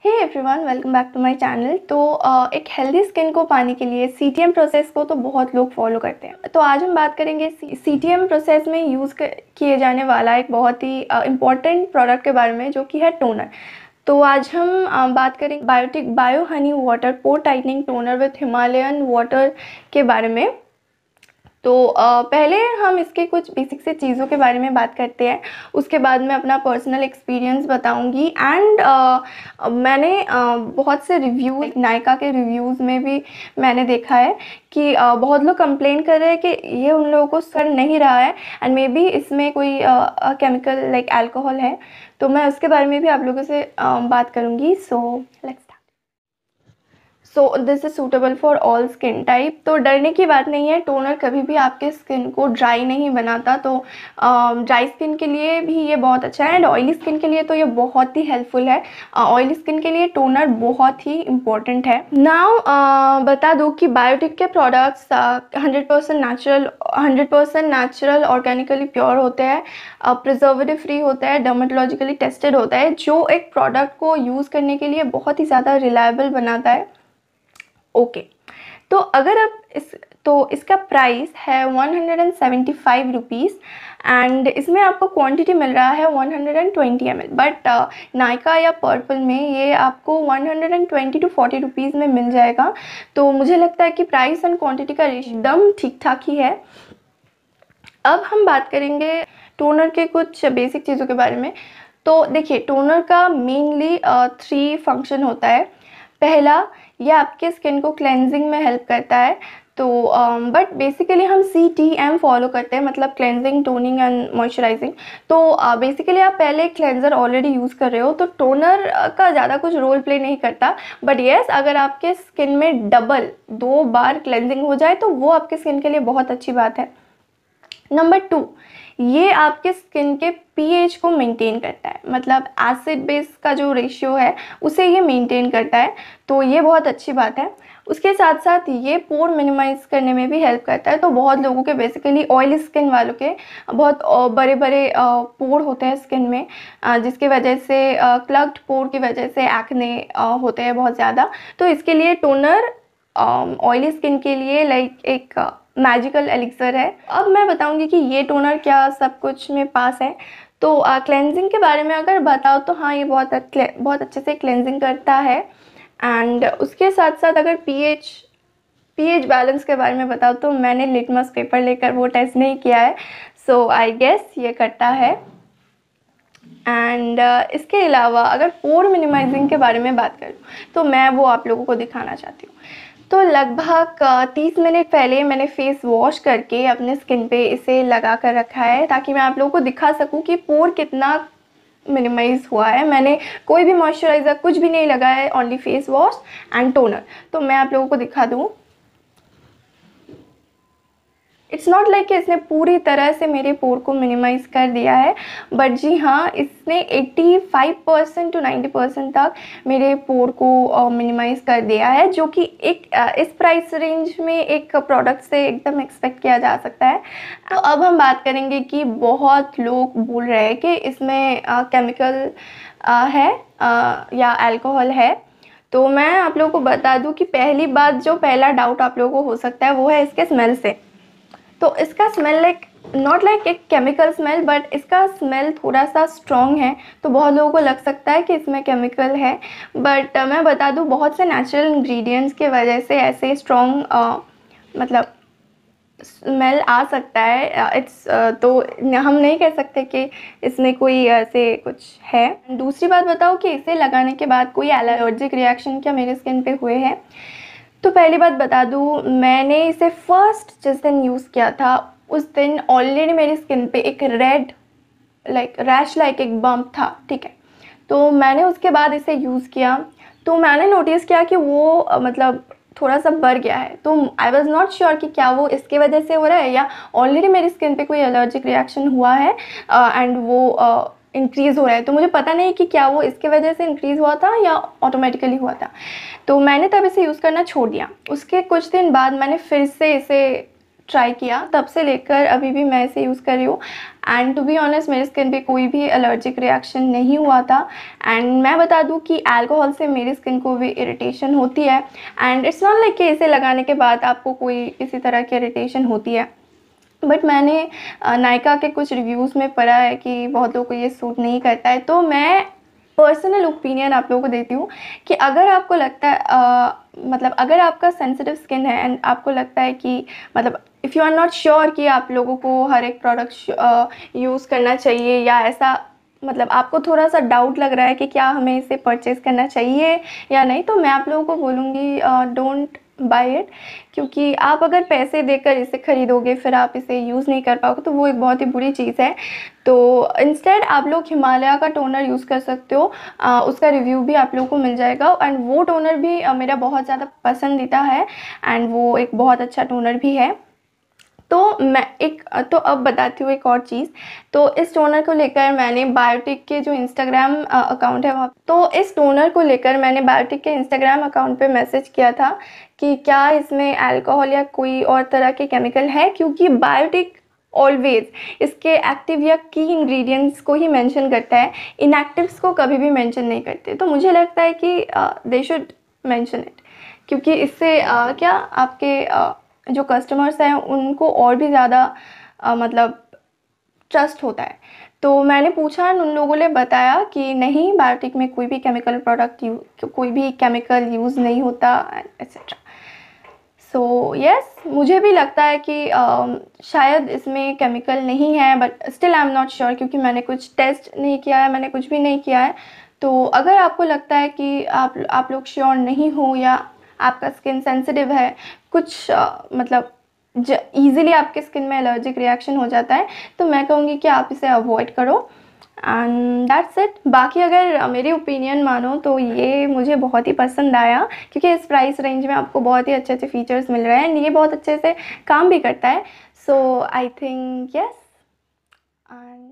Hey everyone, welcome back to my channel. तो एक healthy skin को पाने के लिए सीटीएम प्रोसेस को तो बहुत लोग फॉलो करते हैं। तो आज हम बात करेंगे सीटीएम प्रोसेस में यूज़ किए जाने वाला एक बहुत ही इम्पॉर्टेंट प्रोडक्ट के बारे में, जो कि है टोनर। तो आज हम बात करेंगे Biotique bio honey water pore tightening toner with Himalayan water के बारे में। तो पहले हम इसके कुछ बेसिक से चीज़ों के बारे में बात करते हैं, उसके बाद मैं अपना पर्सनल एक्सपीरियंस बताऊंगी। एंड मैंने बहुत से रिव्यू, नायका के रिव्यूज़ में भी मैंने देखा है कि बहुत लोग कंप्लेन कर रहे हैं कि ये उन लोगों को सर नहीं रहा है एंड मे बी इसमें कोई केमिकल लाइक अल्कोहल है। तो मैं उसके बारे में भी आप लोगों से बात करूँगी। So let's so this is suitable for all skin type. तो डरने की बात नहीं है, टोनर कभी भी आपके स्किन को ड्राई नहीं बनाता। तो ड्राई स्किन के लिए भी ये बहुत अच्छा है एंड ऑयली स्किन के लिए तो ये बहुत ही हेल्पफुल है। ऑयली स्किन के लिए टोनर बहुत ही इम्पोर्टेंट है। नाउ बता दूँ कि बायोटिक के प्रोडक्ट्स 100% नेचुरल ऑर्गेनिकली प्योर होते हैं, प्रिजर्वेटिव फ्री होता है, डर्मेटोलॉजिकली टेस्टेड होता है, जो एक प्रोडक्ट को यूज़ करने के लिए बहुत ही ज़्यादा रिलायबल बनाता है। ओके तो अगर आप इसका प्राइस है 175 रुपीज़ एंड इसमें आपको क्वांटिटी मिल रहा है 120 ml। बट नायका या पर्पल में ये आपको 120 to 40 रुपीज़ में मिल जाएगा। तो मुझे लगता है कि प्राइस एंड क्वांटिटी का एकदम ठीक ठाक ही है। अब हम बात करेंगे टोनर के कुछ बेसिक चीज़ों के बारे में। तो देखिए, टोनर का मेनली 3 फंक्शन होता है। पहला, यह आपके स्किन को क्लेंजिंग में हेल्प करता है। तो बट बेसिकली हम CTM फॉलो करते हैं, मतलब क्लेंजिंग, टोनिंग एंड मॉइस्चराइजिंग। तो बेसिकली आप पहले क्लेंजर ऑलरेडी यूज़ कर रहे हो तो टोनर का ज़्यादा कुछ रोल प्ले नहीं करता। बट येस, अगर आपके स्किन में डबल 2 बार क्लेंजिंग हो जाए तो वो आपके स्किन के लिए बहुत अच्छी बात है। नंबर 2, ये आपके स्किन के pH को मेंटेन करता है, मतलब एसिड बेस का जो रेशियो है उसे ये मेंटेन करता है। तो ये बहुत अच्छी बात है। उसके साथ साथ ये पोर मिनिमाइज करने में भी हेल्प करता है। तो बहुत लोगों के, बेसिकली ऑयली स्किन वालों के बहुत बड़े बड़े पोर होते हैं स्किन में, जिसकी वजह से क्लग्ड पोर की वजह से एक्ने होते हैं बहुत ज़्यादा। तो इसके लिए टोनर ऑयली स्किन के लिए लाइक एक मैजिकल एलिक्सर है। अब मैं बताऊंगी कि ये टोनर क्या सब कुछ में पास है। तो क्लेंजिंग के बारे में अगर बताओ तो हाँ, ये बहुत अच्छे से क्लेंजिंग करता है। एंड उसके साथ साथ अगर pH बैलेंस के बारे में बताओ तो मैंने लिटमस पेपर लेकर वो टेस्ट नहीं किया है। सो आई गेस ये करता है। एंड इसके अलावा अगर पोर मिनिमाइजिंग के बारे में बात करूँ तो मैं वो आप लोगों को दिखाना चाहती हूँ। तो लगभग 30 मिनट पहले मैंने फेस वॉश करके अपने स्किन पे इसे लगा कर रखा है, ताकि मैं आप लोगों को दिखा सकूं कि पोर कितना मिनिमाइज हुआ है। मैंने कोई भी मॉइस्चराइज़र कुछ भी नहीं लगाया है, only face wash and toner. तो मैं आप लोगों को दिखा दूँ। इट्स नॉट लाइक कि इसने पूरी तरह से मेरे पोर को मिनिमाइज़ कर दिया है, बट जी हाँ, इसने 85% to 90% तक मेरे पोर को मिनिमाइज़ कर दिया है, जो कि एक इस प्राइस रेंज में एक प्रोडक्ट से एकदम एक्सपेक्ट किया जा सकता है। तो अब हम बात करेंगे कि बहुत लोग बोल रहे हैं कि इसमें केमिकल है या अल्कोहल है। तो मैं आप लोगों को बता दूं कि पहली बात, जो पहला डाउट आप लोगों को हो सकता है वो है इसके स्मेल से। तो इसका स्मेल नॉट लाइक एक केमिकल स्मेल, बट इसका स्मेल थोड़ा सा स्ट्रॉन्ग है। तो बहुत लोगों को लग सकता है कि इसमें केमिकल है, बट मैं बता दूं बहुत से नेचुरल इंग्रेडिएंट्स की वजह से ऐसे स्ट्रॉन्ग मतलब स्मेल आ सकता है। तो हम नहीं कह सकते कि इसमें कोई ऐसे कुछ है। दूसरी बात बताओ कि इसे लगाने के बाद कोई एलर्जिक रिएक्शन क्या मेरे स्किन पे हुए हैं। तो पहली बात बता दूँ, मैंने इसे फर्स्ट जिस दिन यूज़ किया था उस दिन ऑलरेडी मेरी स्किन पे एक रेड रैश लाइक एक बम्प था, ठीक है। तो मैंने उसके बाद इसे यूज़ किया तो मैंने नोटिस किया कि वो मतलब थोड़ा सा बढ़ गया है। तो आई वॉज नॉट श्योर कि क्या वो इसके वजह से हो रहा है या ऑलरेडी मेरी स्किन पे कोई एलर्जिक रिएक्शन हुआ है एंड वो इंक्रीज़ हो रहा है। तो मुझे पता नहीं कि क्या वो इसके वजह से इंक्रीज़ हुआ था या ऑटोमेटिकली हुआ था। तो मैंने तब इसे यूज़ करना छोड़ दिया। उसके कुछ दिन बाद मैंने फिर से इसे ट्राई किया, तब से लेकर अभी भी मैं इसे यूज़ कर रही हूँ। एंड टू बी ऑनेस्ट मेरी स्किन पे कोई भी एलर्जिक रिएक्शन नहीं हुआ था। एंड मैं बता दूँ कि अल्कोहल से मेरी स्किन को भी इरिटेशन होती है। एंड इट्स नॉट लाइक कि इसे लगाने के बाद आपको कोई किसी तरह की इरिटेशन होती है। बट मैंने नायका के कुछ रिव्यूज़ में पढ़ा है कि बहुत लोगों को ये सूट नहीं करता है। तो मैं पर्सनल ओपिनियन आप लोगों को देती हूँ कि अगर आपको लगता है मतलब अगर आपका सेंसिटिव स्किन है एंड आपको लगता है कि मतलब if you are not sure कि आप लोगों को हर एक प्रोडक्ट यूज़ करना चाहिए, या ऐसा मतलब आपको थोड़ा सा डाउट लग रहा है कि क्या हमें इसे परचेज़ करना चाहिए या नहीं, तो मैं आप लोगों को बोलूँगी डोंट बाय इट। क्योंकि आप अगर पैसे देकर इसे ख़रीदोगे फिर आप इसे यूज़ नहीं कर पाओगे तो वो एक बहुत ही बुरी चीज़ है। तो इंस्टेड आप लोग हिमालय का टोनर यूज़ कर सकते हो, उसका रिव्यू भी आप लोगों को मिल जाएगा। एंड वो टोनर भी मेरा बहुत ज़्यादा पसंदीदा है एंड वो एक बहुत अच्छा टोनर भी है। तो अब बताती हूँ एक और चीज़। तो इस टोनर को लेकर मैंने बायोटिक के जो इंस्टाग्राम अकाउंट है वहाँ, तो इस टोनर को लेकर मैंने बायोटिक के इंस्टाग्राम अकाउंट पे मैसेज किया था कि क्या इसमें अल्कोहल या कोई और तरह के केमिकल है, क्योंकि बायोटिक ऑलवेज इसके एक्टिव या की इंग्रेडिएंट्स को ही मेंशन करता है, इनएक्टिव्स को कभी भी मेंशन नहीं करते। तो मुझे लगता है कि दे शुड मेंशन इट, क्योंकि इससे क्या आपके जो कस्टमर्स हैं उनको और भी ज़्यादा मतलब ट्रस्ट होता है। तो मैंने पूछा और उन लोगों ने बताया कि नहीं, बायोटिक में कोई भी केमिकल प्रोडक्ट कोई भी केमिकल यूज़ नहीं होता एट्सेट्रा। सो यस, मुझे भी लगता है कि शायद इसमें केमिकल नहीं है, but still I am not sure क्योंकि मैंने कुछ टेस्ट नहीं किया है, मैंने कुछ भी नहीं किया है। तो अगर आपको लगता है कि आप लोग श्योर नहीं हो या आपका स्किन सेंसिटिव है, कुछ मतलब ईज़िली आपके स्किन में एलर्जिक रिएक्शन हो जाता है, तो मैं कहूँगी कि आप इसे अवॉइड करो एंड दैट्स इट। बाकी अगर मेरी ओपिनियन मानो तो ये मुझे बहुत ही पसंद आया, क्योंकि इस प्राइस रेंज में आपको बहुत ही अच्छे अच्छे फीचर्स मिल रहे हैं एंड ये बहुत अच्छे से काम भी करता है। सो आई थिंक यस एंड